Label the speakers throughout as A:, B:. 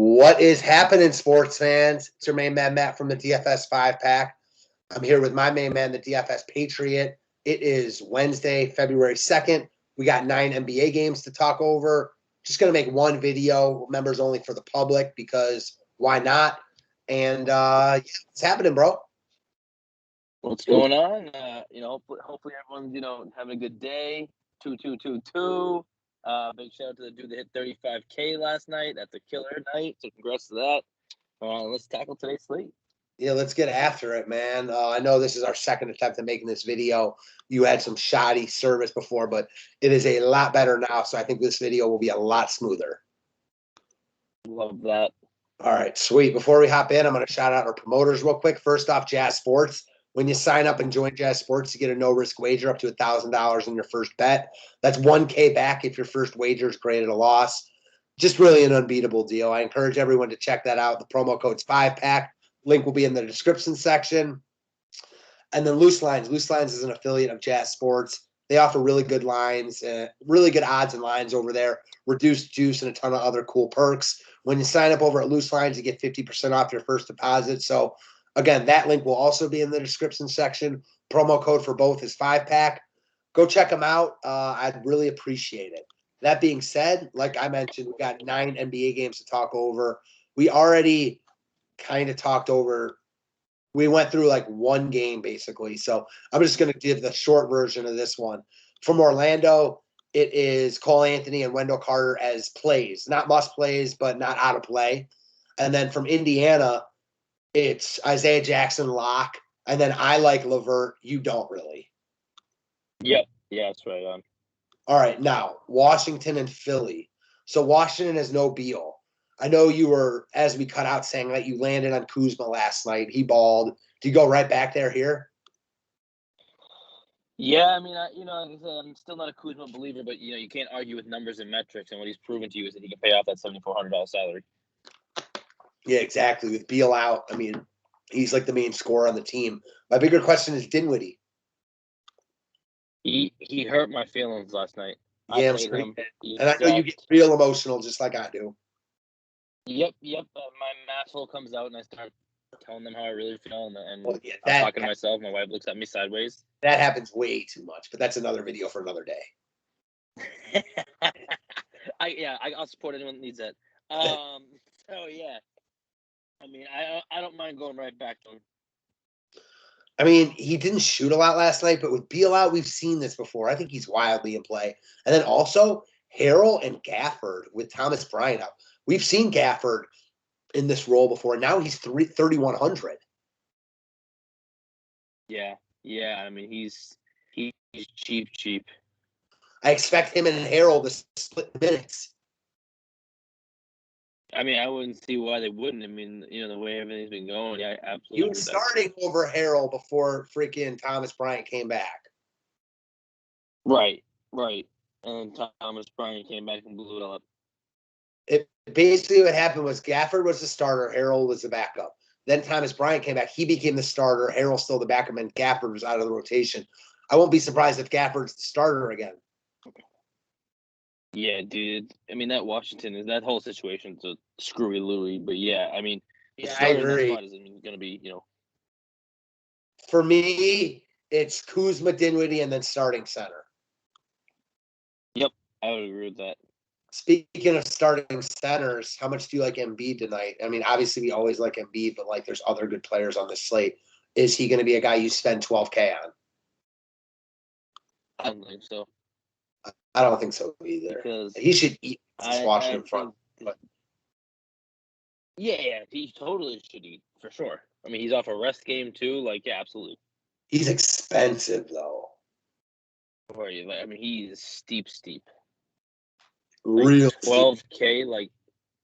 A: What is happening, sports fans? It's your main man, Matt, from the DFS 5-pack. I'm here with my main man, the DFS Patriot. It is Wednesday, February 2nd. We got 9 NBA games to talk over. Just going to make one video, members only for the public, because why not? And what's happening, bro?
B: What's going on? Hopefully everyone's, having a good day. 2-2-2-2. Big shout out to the dude that hit 35K last night. That's a killer night. So congrats to that. Let's tackle today's slate.
A: Yeah, let's get after it, man. I know this is our second attempt at making this video. You had some shoddy service before, but it is a lot better now. So I think this video will be a lot smoother.
B: Love that.
A: All right, sweet. Before we hop in, I'm going to shout out our promoters real quick. First off, Jazz Sports. When you sign up and join Jazz Sports, you get a no-risk wager up to $1,000 in your first bet. That's $1K back if your first wager is graded a loss. Just really an unbeatable deal. I encourage everyone to check that out. The promo code's 5-pack. Link will be in the description section. And then Loose Lines. Loose Lines is an affiliate of Jazz Sports. They offer really good lines, really good odds and lines over there, reduced juice, and a ton of other cool perks. When you sign up over at Loose Lines, you get 50% off your first deposit. So, again, that link will also be in the description section. Promo code for both is 5-pack. Go check them out. I'd really appreciate it. That being said, like I mentioned, we got 9 NBA games to talk over. We already kind of talked over. We went through like one game basically. So I'm just going to give the short version of this one. From Orlando, it is Cole Anthony and Wendell Carter as plays. Not must plays, but not out of play. And then from Indiana, it's Isaiah Jackson, Locke. And then I like LeVert. You don't really.
B: Yep. Yeah, that's right on.
A: All right, now, Washington and Philly. So Washington has no Beal. I know you were, as we cut out, saying that you landed on Kuzma last night. He balled. Do you go right back there here?
B: Yeah, I mean, I'm still not a Kuzma believer, but, you can't argue with numbers and metrics, and what he's proven to you is that he can pay off that $7,400 salary.
A: Yeah, exactly. With Beal out, I mean, he's like the main scorer on the team. My bigger question is Dinwiddie.
B: He hurt my feelings last night.
A: Yeah, I'm screaming. And I know you get real emotional just like I do.
B: Yep. My asshole comes out and I start telling them how I really feel, and I'm talking to myself. My wife looks at me sideways.
A: That happens way too much, but that's another video for another day.
B: I'll support anyone that needs that. So yeah, I mean, I don't mind going right back to him.
A: I mean, he didn't shoot a lot last night, but with Beal out, we've seen this before. I think he's wildly in play. And then also Harrell and Gafford with Thomas Bryant up. We've seen Gafford in this role before. Now he's 3,100.
B: Yeah. I mean, he's cheap.
A: I expect him and Harrell to split minutes.
B: I mean, I wouldn't see why they wouldn't. I mean, the way everything's been going, yeah, absolutely.
A: He was starting over Harrell before freaking Thomas Bryant came back.
B: Right. And Thomas Bryant came back and blew it all up.
A: Basically what happened was Gafford was the starter, Harrell was the backup. Then Thomas Bryant came back. He became the starter. Harrell still the backup, and Gafford was out of the rotation. I won't be surprised if Gafford's the starter again.
B: Yeah, dude. I mean, that whole situation's a screwy Louie. But yeah, I mean,
A: I agree.
B: Spot is going to be,
A: For me, it's Kuzma, Dinwiddie, and then starting center.
B: Yep, I would agree with that.
A: Speaking of starting centers, how much do you like Embiid tonight? I mean, obviously we always like Embiid, but like there's other good players on this slate. Is he going to be a guy you spend $12K on?
B: I don't think so.
A: I don't think so either. Because he should eat this Washington front. But.
B: Yeah, he totally should eat, for sure. I mean, he's off a rest game, too. Like, yeah, absolutely.
A: He's expensive, though.
B: I mean, he's steep.
A: Real
B: 12K,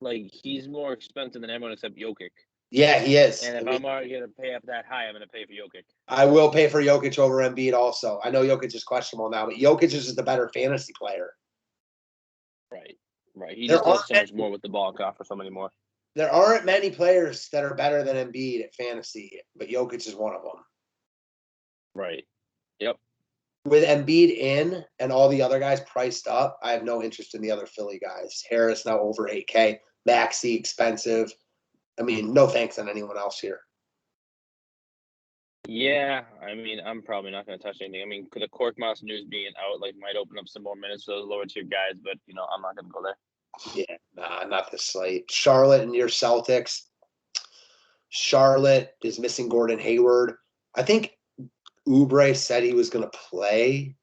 B: like he's more expensive than everyone except Jokic.
A: Yeah, he is.
B: And if I'm already going to pay up that high, I'm going to pay for Jokic.
A: I will pay for Jokic over Embiid also. I know Jokic is questionable now, but Jokic is just the better fantasy player.
B: Right. He just does so much more with the ball and can offer so many more.
A: There aren't many players that are better than Embiid at fantasy, but Jokic is one of them.
B: Right. Yep.
A: With Embiid in and all the other guys priced up, I have no interest in the other Philly guys. Harris now over 8K. Maxey expensive. I mean, no thanks on anyone else here.
B: Yeah, I mean, I'm probably not going to touch anything. I mean, the Korkmaz news being out might open up some more minutes for those lower tier guys, but I'm not going to go there.
A: Yeah, nah, not this slate. Charlotte and your Celtics. Charlotte is missing Gordon Hayward. I think Oubre said he was going to play.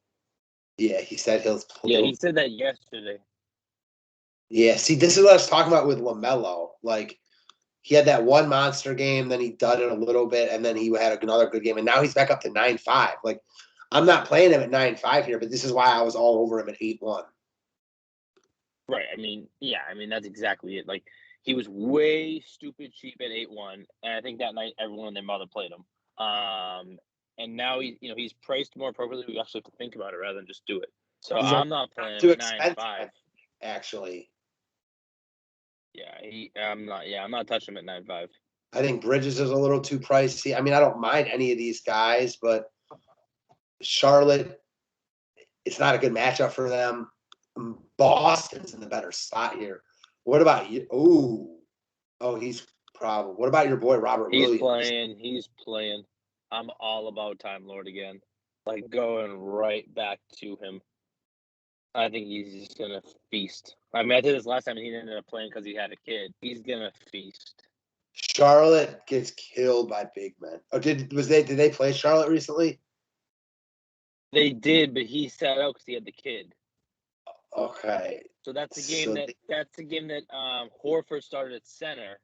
A: Yeah, he said he'll.
B: Yeah, he said that yesterday.
A: Yeah, see, this is what I was talking about with LaMelo. Like, he had that one monster game, then he dud it a little bit, and then he had another good game, and now he's back up to 9-5. Like, I'm not playing him at 9-5 here, but this is why I was all over him at 8-1.
B: Right. I mean, yeah. I mean, that's exactly it. Like, he was way stupid cheap at 8-1, and I think that night everyone and their mother played him. And now he's priced more appropriately. We actually have to think about it rather than just do it. So I'm not playing him at 9-5.
A: Actually.
B: Yeah, I'm not touching him at 9-5.
A: I think Bridges is a little too pricey. I mean, I don't mind any of these guys, but Charlotte, it's not a good matchup for them. Boston's in the better spot here. What about you? Oh, he's probably. What about your boy Robert Williams?
B: He's playing. I'm all about Time Lord again. Like, going right back to him. I think he's just gonna feast. I mean, I did this last time and he ended up playing because he had a kid. He's gonna feast.
A: Charlotte gets killed by big men. Oh, did they play Charlotte recently?
B: They did, but he sat out because he had the kid.
A: Okay.
B: So that's the game that Horford started at center,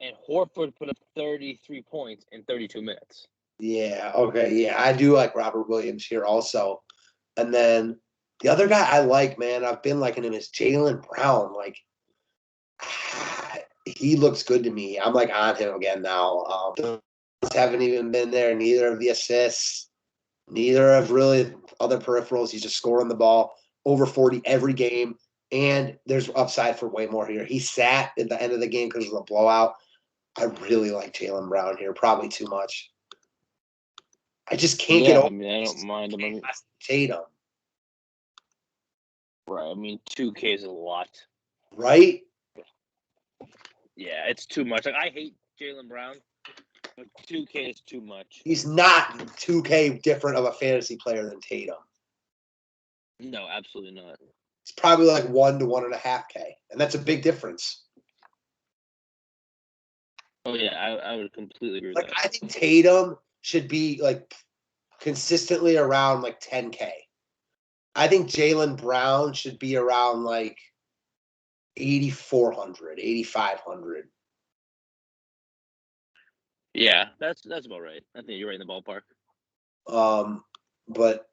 B: and Horford put up 33 points in 32 minutes.
A: Yeah. Okay. Yeah, I do like Robert Williams here also, and then the other guy I like, man, I've been liking him is Jaylen Brown. Like, he looks good to me. I'm like on him again now. Haven't even been there. Neither of the assists, neither of really other peripherals. He's just scoring the ball over 40 every game, and there's upside for way more here. He sat at the end of the game because of the blowout. I really like Jaylen Brown here. Probably too much. I just can't get over.
B: I mean, I don't mind him.
A: Tatum.
B: Right. I mean, 2K is a lot.
A: Right?
B: Yeah, it's too much. Like, I hate Jaylen Brown, but 2K is too much.
A: He's not 2K different of a fantasy player than Tatum.
B: No, absolutely not.
A: It's probably like 1 to 1.5K, and that's a big difference.
B: Oh yeah, I would completely agree with that.
A: I think Tatum should be like consistently around like 10K. I think Jaylen Brown should be around like 8,400, 8,500.
B: Yeah, that's about right. I think you're right in the ballpark.
A: But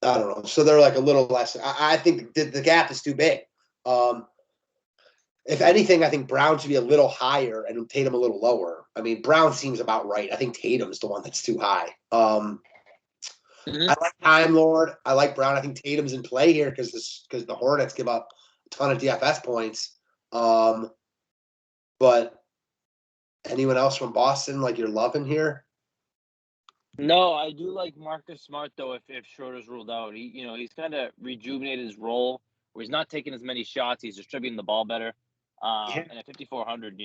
A: I don't know. So they're like a little less. I think the gap is too big. If anything, I think Brown should be a little higher and Tatum a little lower. I mean, Brown seems about right. I think Tatum's the one that's too high. I like Time Lord. I like Brown. I think Tatum's in play here because the Hornets give up a ton of DFS points. But anyone else from Boston like you're loving here?
B: No, I do like Marcus Smart though. If Schroeder's ruled out, he's kind of rejuvenated his role where he's not taking as many shots. He's distributing the ball better. And at 5,400,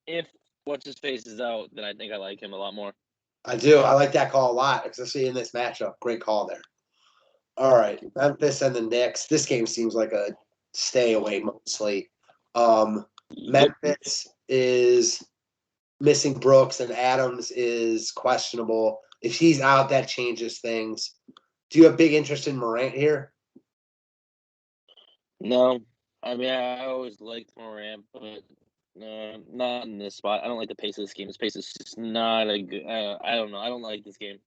B: if what's his face is out, then I think I like him a lot more.
A: I do. I like that call a lot, especially in this matchup. Great call there. All right, Memphis and the Knicks. This game seems like a stay away mostly. Memphis is missing Brooks and Adams is questionable. If he's out, that changes things. Do you have big interest in Morant here?
B: No. I mean, I always liked Morant, but not in this spot. I don't like the pace of this game. This pace is just not a good. I don't know. I don't like this game.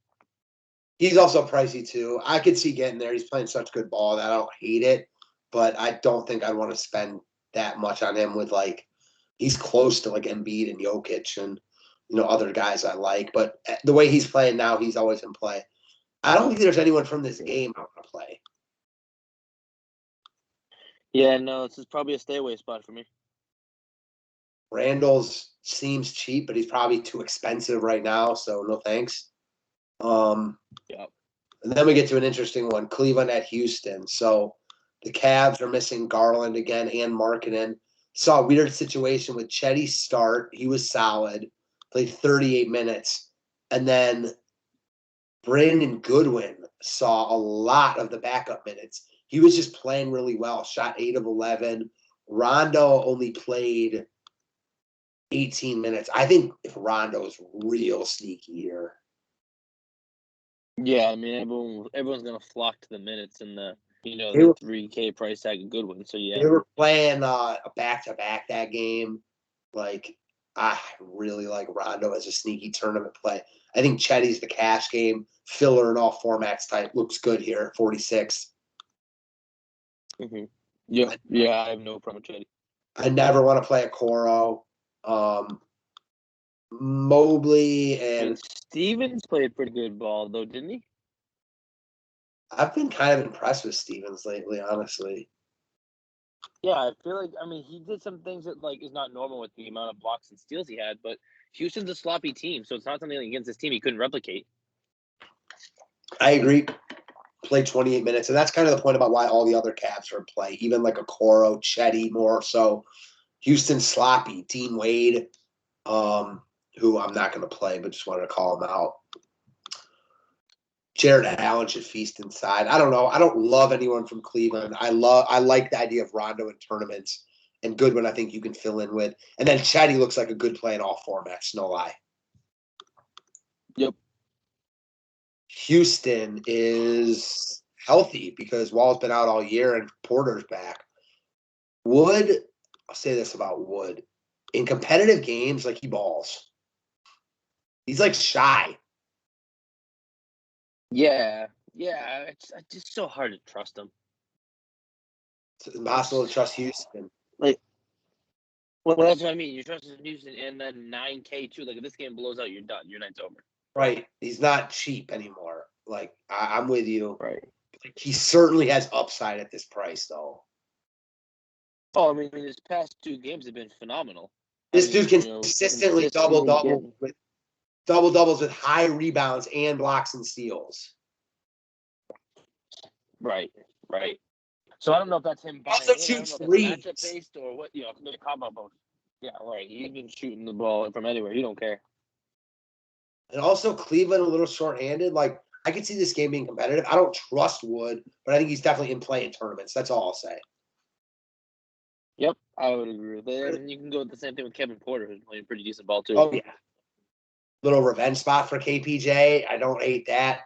A: He's also pricey too. I could see getting there. He's playing such good ball that I don't hate it, but I don't think I'd want to spend that much on him with he's close to Embiid and Jokic and other guys I like. But the way he's playing now, he's always in play. I don't think there's anyone from this game I want to play.
B: Yeah, no, this is probably a stay away spot for me.
A: Randall's seems cheap, but he's probably too expensive right now, so no thanks.
B: Yep.
A: And then we get to an interesting one, Cleveland at Houston. So The Cavs are missing Garland again and Markkanen. Saw a weird situation with Chetty start. He was solid, played 38 minutes. And then Brandon Goodwin saw a lot of the backup minutes. He was just playing really well, shot 8 of 11. Rondo only played 18 minutes. I think if Rondo's real sneaky here.
B: Yeah, I mean everyone's gonna flock to the minutes and the
A: They were,
B: 3K price tag of Goodwin. So yeah.
A: they were playing a back-to-back that game. Like, I really like Rondo as a sneaky tournament play. I think Chetty's the cash game, filler in all formats type. Looks good here at 46.
B: Mm-hmm. Yeah, I have no problem with Chetty.
A: I never want to play a Coro. Mobley and
B: Stevens played pretty good ball though, didn't he?
A: I've been kind of impressed with Stevens lately, honestly.
B: Yeah, I feel like he did some things that like is not normal with the amount of blocks and steals he had, but Houston's a sloppy team, so it's not something against this team he couldn't replicate.
A: I agree. Played 28 minutes, and that's kind of the point about why all the other Cavs are in play. Even like a Coro, Chetty, more so. Houston sloppy. Dean Wade, who I'm not going to play, but just wanted to call him out. Jared Allen should feast inside. I don't know. I don't love anyone from Cleveland. I like the idea of Rondo in tournaments, and Goodwin I think you can fill in with. And then Chetty looks like a good play in all formats, no lie.
B: Yep.
A: Houston is healthy because Wall's been out all year and Porter's back. Wood, I'll say this about Wood. In competitive games, like he balls. He's like shy.
B: Yeah. It's just so hard to trust him.
A: It's impossible to trust Houston.
B: Like, well, that's what I mean. You trust Houston, and then 9K too. Like, if this game blows out, you're done. Your night's over.
A: Right. He's not cheap anymore. Like, I'm with you.
B: Right.
A: Like, he certainly has upside at this price, though.
B: Oh, I mean, his past 2 games have been phenomenal.
A: This dude consistently double-doubles with high rebounds and blocks and steals.
B: Right. So I don't know if that's him buying
A: Also
B: in.
A: shoots
B: I don't know if
A: threes.
B: it's matchup based or what. The combo both. Yeah, right. He's been shooting the ball from anywhere. He don't care.
A: And also Cleveland a little shorthanded. Like, I could see this game being competitive. I don't trust Wood, but I think he's definitely in play in tournaments. That's all I'll say.
B: Yep, I would agree with that. And you can go with the same thing with Kevin Porter, who's playing pretty decent ball too.
A: Oh, yeah. Little revenge spot for KPJ. I don't hate that.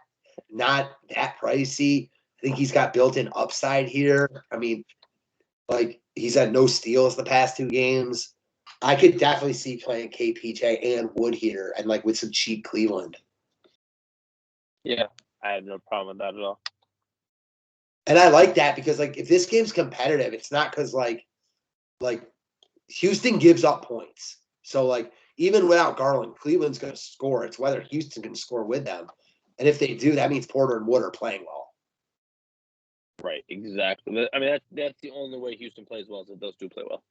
A: Not that pricey. I think he's got built-in upside here. I mean, like, he's had no steals the past 2 games. I could definitely see playing KPJ and Wood here and, like, with some cheap Cleveland.
B: Yeah, I have no problem with that at all.
A: And I like that because, like, if this game's competitive, it's not because, like Houston gives up points. So, like, even without Garland, Cleveland's going to score. It's whether Houston can score with them. And if they do, that means Porter and Wood are playing well.
B: Right, exactly. I mean, that's the only way Houston plays well is if those 2 play well.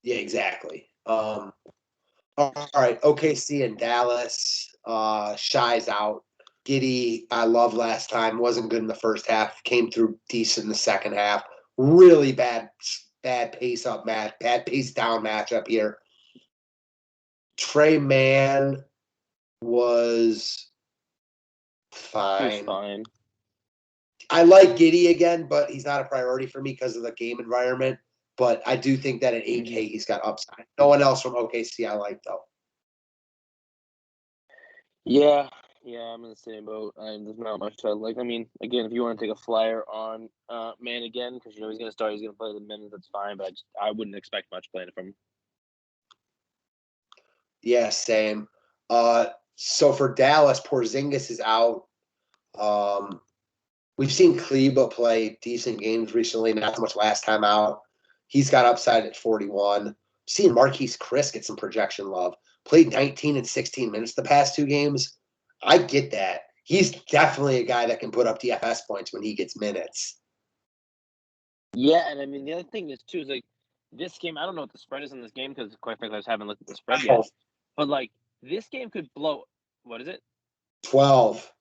A: Yeah, exactly. All right, OKC and Dallas. Shy's out. Giddey, I loved last time. Wasn't good in the first half. Came through decent in the second half. Really bad pace up match. Bad pace down matchup here. Trey Mann was fine. I like Giddey again, but he's not a priority for me because of the game environment. But I do think that at 8K, he's got upside. No one else from OKC I like, though.
B: Yeah, I'm in the same boat. There's not much I like. I mean, again, if you want to take a flyer on Mann again, because he's going to start, he's going to play the minutes, that's fine. But I wouldn't expect much playing from him.
A: Yeah, same. So for Dallas, Porzingis is out. We've seen Kleba play decent games recently, not so much last time out. He's got upside at 41. Seeing Marquise Chris get some projection love. Played 19 and 16 minutes the past 2 games. I get that. He's definitely a guy that can put up DFS points when he gets minutes.
B: Yeah, and I mean, the other thing is, too, is like this game, I don't know what the spread is in this game because, quite frankly, I just haven't looked at the spread yet. But, like, this game could blow, what is it?
A: 12.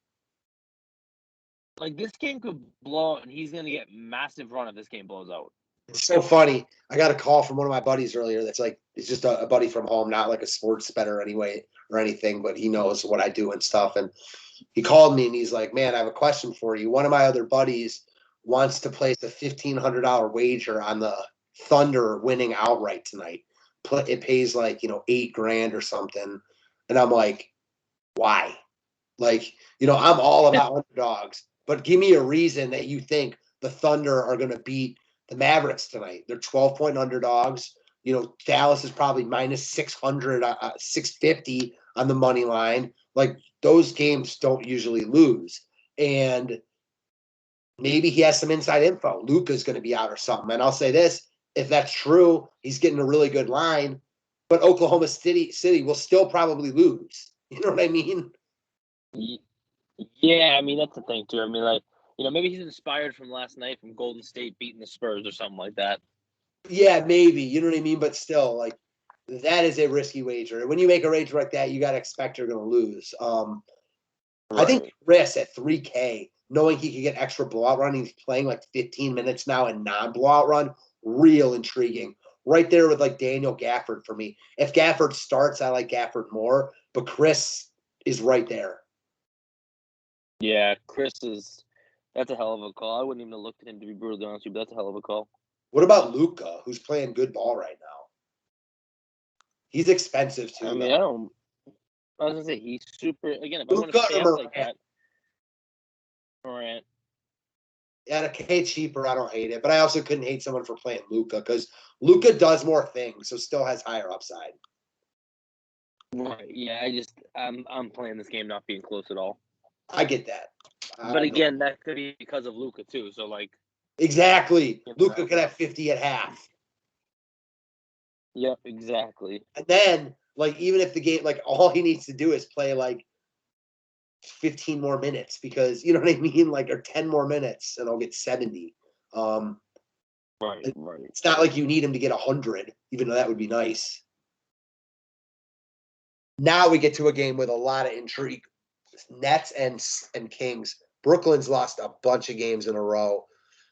B: Like, this game could blow out, and he's going to get massive run if this game blows out.
A: It's so funny. I got a call from one of my buddies earlier that's like, he's just a buddy from home, not like a sports bettor anyway or anything, but he knows what I do and stuff. And he called me and he's like, man, I have a question for you. One of my other buddies wants to place a $1,500 wager on the Thunder winning outright tonight. It pays like, $8,000 or something. And I'm like, why? Like, I'm all about underdogs, but give me a reason that you think the Thunder are going to beat the Mavericks tonight. They're 12-point underdogs. Dallas is probably minus 600, 650 on the money line. Like, those games don't usually lose. And maybe he has some inside info. Luka's going to be out or something. And I'll say this, if that's true, he's getting a really good line, but Oklahoma City will still probably lose. You know what I mean?
B: Yeah, I mean, that's the thing, too. I mean, like, maybe he's inspired from last night from Golden State beating the Spurs or something like that.
A: Yeah, maybe. You know what I mean? But still, like, that is a risky wager. When you make a wager like that, you got to expect you're going to lose. Right. I think Chris at 3K, knowing he could get extra blowout run, he's playing like 15 minutes now and non-blowout run, real intriguing. Right there with like Daniel Gafford for me. If Gafford starts, I like Gafford more, but Chris is right there.
B: Yeah, that's a hell of a call. I wouldn't even have looked at him, to be brutally honest with you, but that's a hell of a call.
A: What about Luka, who's playing good ball right now? He's expensive too.
B: I mean, I was gonna say he's super. Again, if I want
A: Luka
B: to stay
A: or
B: up like that, Morant.
A: At a K cheaper, I don't hate it, but I also couldn't hate someone for playing Luka because Luka does more things, so still has higher upside.
B: Right. Yeah, I'm playing this game not being close at all.
A: I get that.
B: But again, that could be because of Luka too. So like,
A: exactly, Luka could have 50 at half.
B: Yep, exactly.
A: And then, like, even if the game, like, all he needs to do is play like 15 more minutes because you know what I mean, like, or 10 more minutes, and I'll get 70.
B: Right.
A: It's not like you need him to get 100, even though that would be nice. Now we get to a game with a lot of intrigue. Nets and Kings. Brooklyn's lost a bunch of games in a row.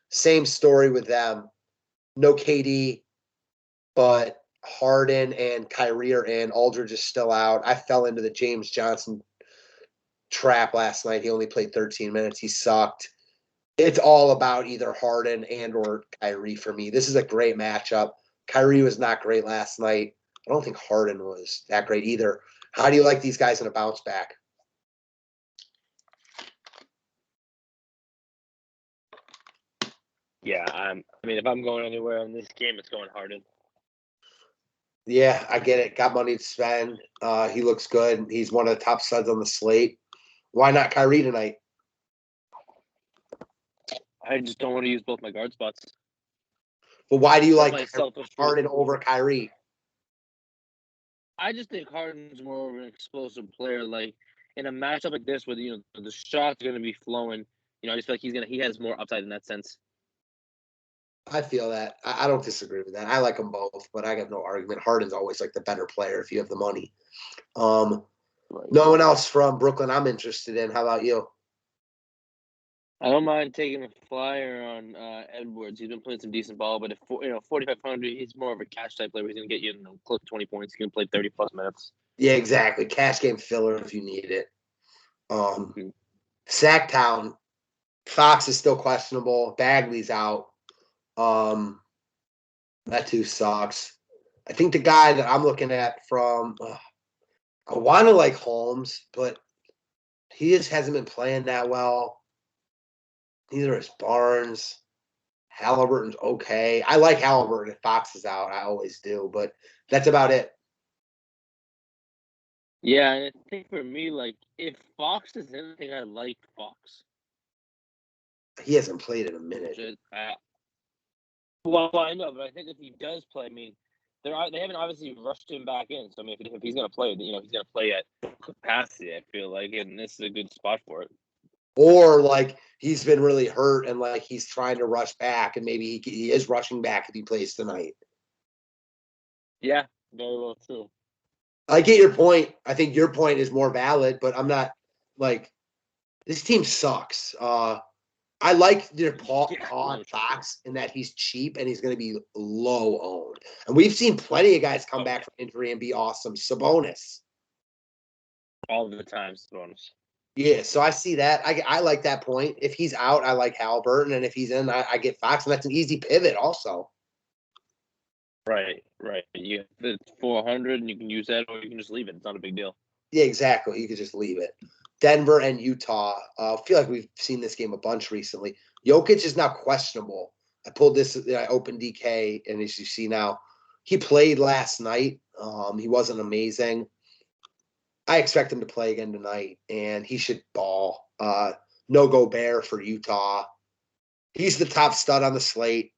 A: Same story with them. No KD, but Harden and Kyrie are in. Aldridge is still out. I fell into the James Johnson trap last night. He only played 13 minutes. He sucked. It's all about either Harden and or Kyrie for me. This is a great matchup. Kyrie was not great last night. I don't think Harden was that great either. How do you like these guys in a bounce back?
B: Yeah, I mean, if I'm going anywhere in this game, it's going Harden.
A: Yeah, I get it. Got money to spend. He looks good. He's one of the top studs on the slate. Why not Kyrie tonight?
B: I just don't want to use both my guard spots.
A: But why do you like
B: Harden
A: over Kyrie?
B: I just think Harden's more of an explosive player. Like, in a matchup like this, where the shots are going to be flowing, I just feel like he has more upside in that sense.
A: I feel that. I don't disagree with that. I like them both, but I have no argument. Harden's always like the better player if you have the money. Right. No one else from Brooklyn I'm interested in. How about you?
B: I don't mind taking a flyer on Edwards. He's been playing some decent ball, but if 4,500, he's more of a cash type player. He's going to get you close to 20 points. He's going to play 30+ minutes.
A: Yeah, exactly. Cash game filler if you need it. Sacktown, Fox is still questionable. Bagley's out. That too sucks. I think the guy that I'm looking at from, I want to like Holmes, but he just hasn't been playing that well. Neither is Barnes. Halliburton's okay. I like Halliburton if Fox is out. I always do, but that's about it.
B: Yeah, and I think for me, like, if Fox is in, I think I like Fox.
A: He hasn't played in a minute.
B: Well, I know, but I think if he does play, I mean, they haven't obviously rushed him back in. So I mean, if he's going to play, he's going to play at capacity. I feel like, and this is a good spot for it.
A: Or like he's been really hurt and like he's trying to rush back, and maybe he is rushing back if he plays tonight.
B: Yeah, very well true.
A: I get your point. I think your point is more valid, but I'm not like this team sucks. I like their Paul
B: Yeah,
A: on Fox in that he's cheap and he's going to be low owned. And we've seen plenty of guys come back from injury and be awesome. Sabonis.
B: all the times bonus.
A: Yeah, so I see that. I like that point. If he's out, I like Halliburton, and if he's in, I get Fox, and that's an easy pivot also.
B: Right. You it's 400, and you can use that, or you can just leave it. It's not a big deal.
A: Yeah, exactly. You could just leave it. Denver and Utah. I feel like we've seen this game a bunch recently. Jokic is now questionable. I pulled this. I opened DK, and as you see now, he played last night. He wasn't amazing. I expect him to play again tonight, and he should ball. No Gobert for Utah. He's the top stud on the slate.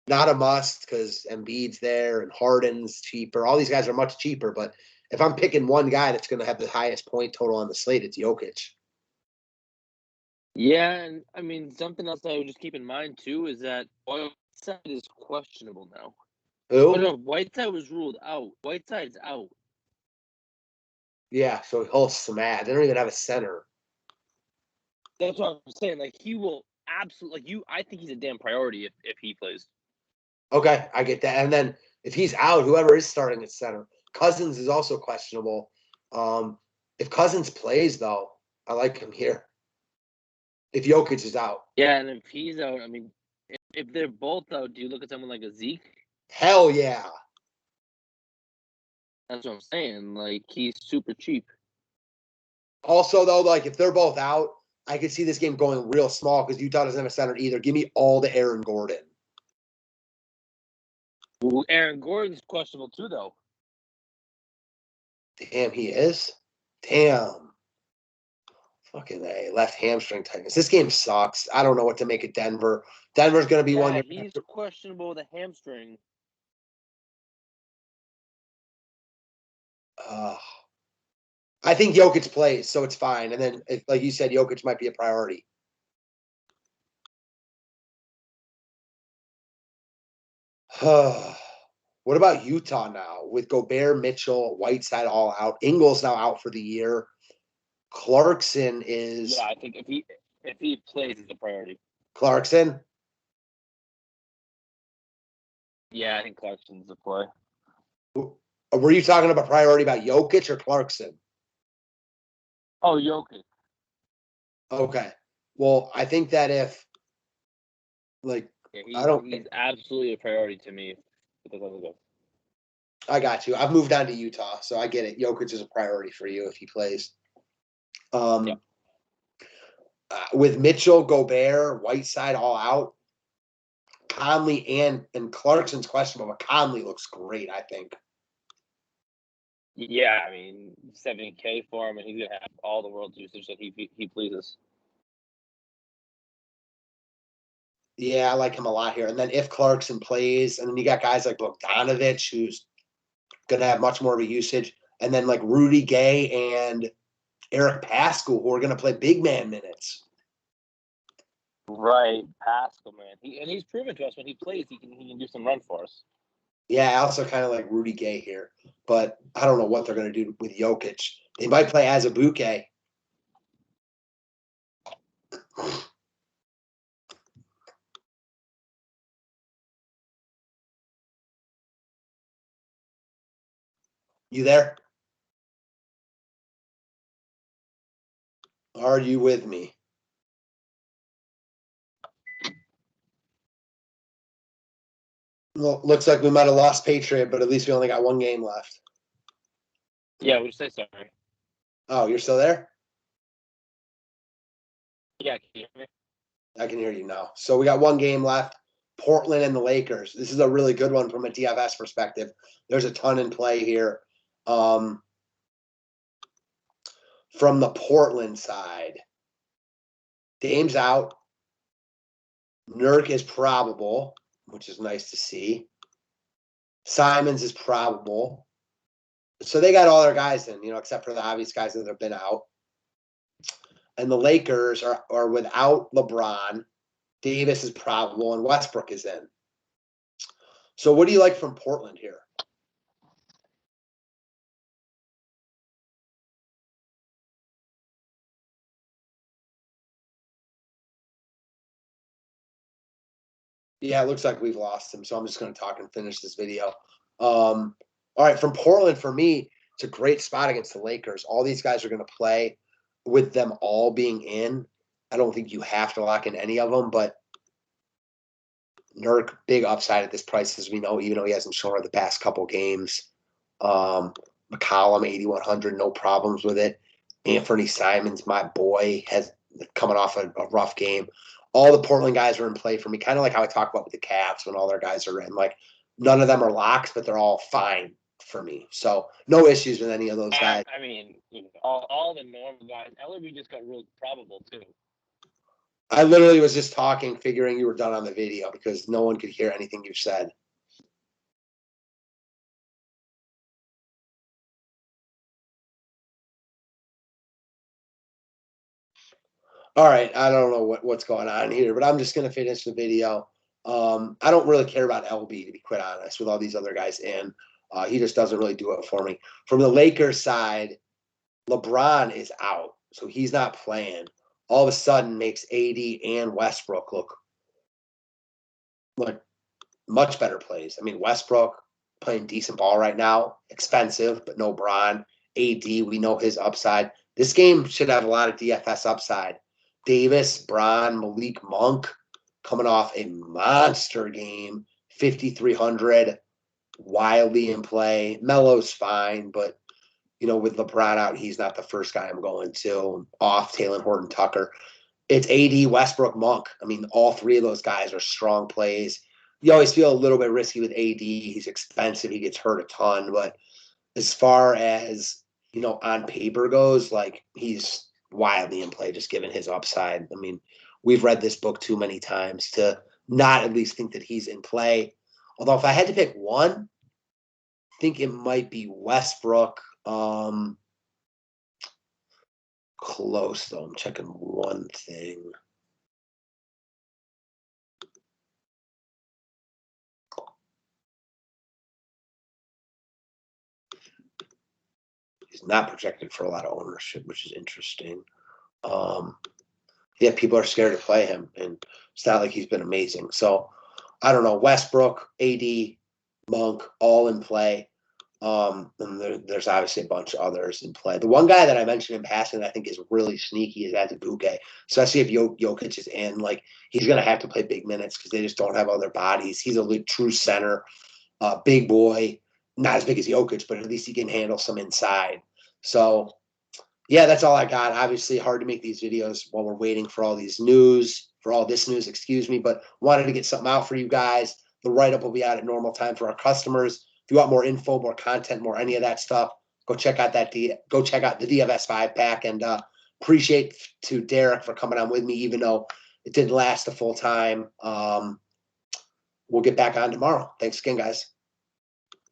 A: Not a must because Embiid's there and Harden's cheaper. All these guys are much cheaper, but if I'm picking one guy that's going to have the highest point total on the slate, it's Jokic.
B: Yeah, and I mean something else I would just keep in mind too is that Whiteside is questionable now.
A: Who?
B: Oh no, Whiteside was ruled out. Whiteside's out.
A: Yeah, so he'll smash. They don't even have a center.
B: That's what I'm saying. Like he will absolutely I think he's a damn priority if he plays.
A: Okay, I get that. And then if he's out, whoever is starting at center, Cousins is also questionable. If Cousins plays, though, I like him here. If Jokic is out.
B: Yeah, and if he's out, I mean, if they're both out, do you look at someone like a Zeke?
A: Hell yeah.
B: That's what I'm saying. Like he's super cheap.
A: Also, though, like if they're both out, I could see this game going real small because Utah doesn't have a center either. Give me all the Aaron Gordon.
B: Ooh, Aaron Gordon's questionable too, though.
A: Damn, he is? Damn. Fucking A. Left hamstring tightness. This game sucks. I don't know what to make of Denver. Denver's going to be one.
B: He's questionable with a hamstring.
A: I think Jokic plays, so it's fine. And then, like you said, Jokic might be a priority. What about Utah now with Gobert, Mitchell, Whiteside all out? Ingles now out for the year. Clarkson is.
B: Yeah, I think if he plays, it's a priority.
A: Clarkson?
B: Yeah, I think Clarkson's a play.
A: Were you talking about priority about Jokic or Clarkson?
B: Oh, Jokic.
A: Okay. Well, I think that if, like,
B: Yeah, he's absolutely a priority to me.
A: I got you. I've moved on to Utah, so I get it. Jokic is a priority for you if he plays.
B: Yeah.
A: With Mitchell, Gobert, Whiteside all out, Conley and Clarkson's questionable, but Conley looks great, I think.
B: Yeah, I mean, 70K for him, and he's gonna have all the world's usage that he pleases.
A: Yeah, I like him a lot here. And then if Clarkson plays, and then you got guys like Bogdanovich, who's gonna have much more of a usage, and then like Rudy Gay and Eric Pascal, who are gonna play big man minutes.
B: Right, Pascal, man. He's proven to us when he plays, he can do some run for us.
A: Yeah, I also kind of like Rudy Gay here, but I don't know what they're going to do with Jokic. They might play Azubuike. You there? Are you with me? Well, looks like we might have lost Patriot, but at least we only got one game left.
B: Yeah, we say sorry.
A: Oh, you're still there?
B: Yeah, can you hear me?
A: I can hear you now. So we got one game left. Portland and the Lakers. This is a really good one from a DFS perspective. There's a ton in play here. From the Portland side, Dame's out. Nurk is probable, which is nice to see. Simons is probable. So they got all their guys in, except for the obvious guys that have been out. And the Lakers are without LeBron. Davis is probable, and Westbrook is in. So what do you like from Portland here? Yeah, it looks like we've lost him, so I'm just going to talk and finish this video. All right, from Portland, for me, it's a great spot against the Lakers. All these guys are going to play with them all being in. I don't think you have to lock in any of them, but Nurk, big upside at this price, as we know, even though he hasn't shown it the past couple games. McCollum, 8,100, no problems with it. Anthony Simons, my boy, has coming off a rough game. All the Portland guys are in play for me, kind of like how I talk about with the Cavs when all their guys are in. Like, none of them are locks, but they're all fine for me. So no issues with any of those guys.
B: I mean, all the normal guys. LRB just got ruled probable too.
A: I literally was just talking, figuring you were done on the video because no one could hear anything you said. All right, I don't know what's going on here, but I'm just going to finish the video. I don't really care about LB, to be quite honest, with all these other guys in. He just doesn't really do it for me. From the Lakers side, LeBron is out, so he's not playing. All of a sudden makes AD and Westbrook look like much better plays. I mean, Westbrook playing decent ball right now, expensive, but no Bron. AD, we know his upside. This game should have a lot of DFS upside. Davis, Bron, Malik Monk coming off a monster game, 5,300, wildly in play. Melo's fine, but with LeBron out, he's not the first guy I'm going to. Off Taylor Horton Tucker. It's AD, Westbrook, Monk. I mean, all three of those guys are strong plays. You always feel a little bit risky with AD. He's expensive. He gets hurt a ton. But as far as, on paper goes, like, he's wildly in play, just given his upside. I mean, we've read this book too many times to not at least think that he's in play. Although if I had to pick one, I think it might be Westbrook. Close, though. I'm checking one thing. He's not projected for a lot of ownership, which is interesting. Yeah, people are scared to play him, and it's not like he's been amazing. So I don't know. Westbrook, AD, Monk, all in play. And there's obviously a bunch of others in play. The one guy that I mentioned in passing that I think is really sneaky is Azubuike. Especially if Jokic is in, like, he's going to have to play big minutes because they just don't have other bodies. He's a true center, big boy, not as big as Jokic, but at least he can handle some inside. So, yeah, that's all I got. Obviously, hard to make these videos while we're waiting for all this news, but wanted to get something out for you guys. The write-up will be out at normal time for our customers. If you want more info, more content, more any of that stuff, go check out the DFS 5-pack, and appreciate to Derek for coming on with me, even though it didn't last the full time. We'll get back on tomorrow. Thanks again, guys.